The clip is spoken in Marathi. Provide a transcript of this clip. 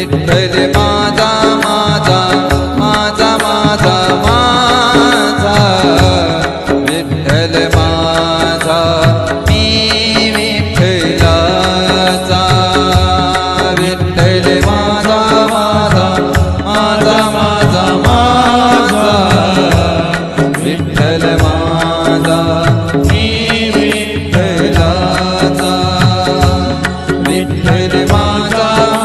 विठ्ठल माझा माझा माझा माझा माझा विठ्ठल माझा मी विठ्ठलाचा विठ्ठल माझा माझा माझा माझा माझा विठ्ठल माझा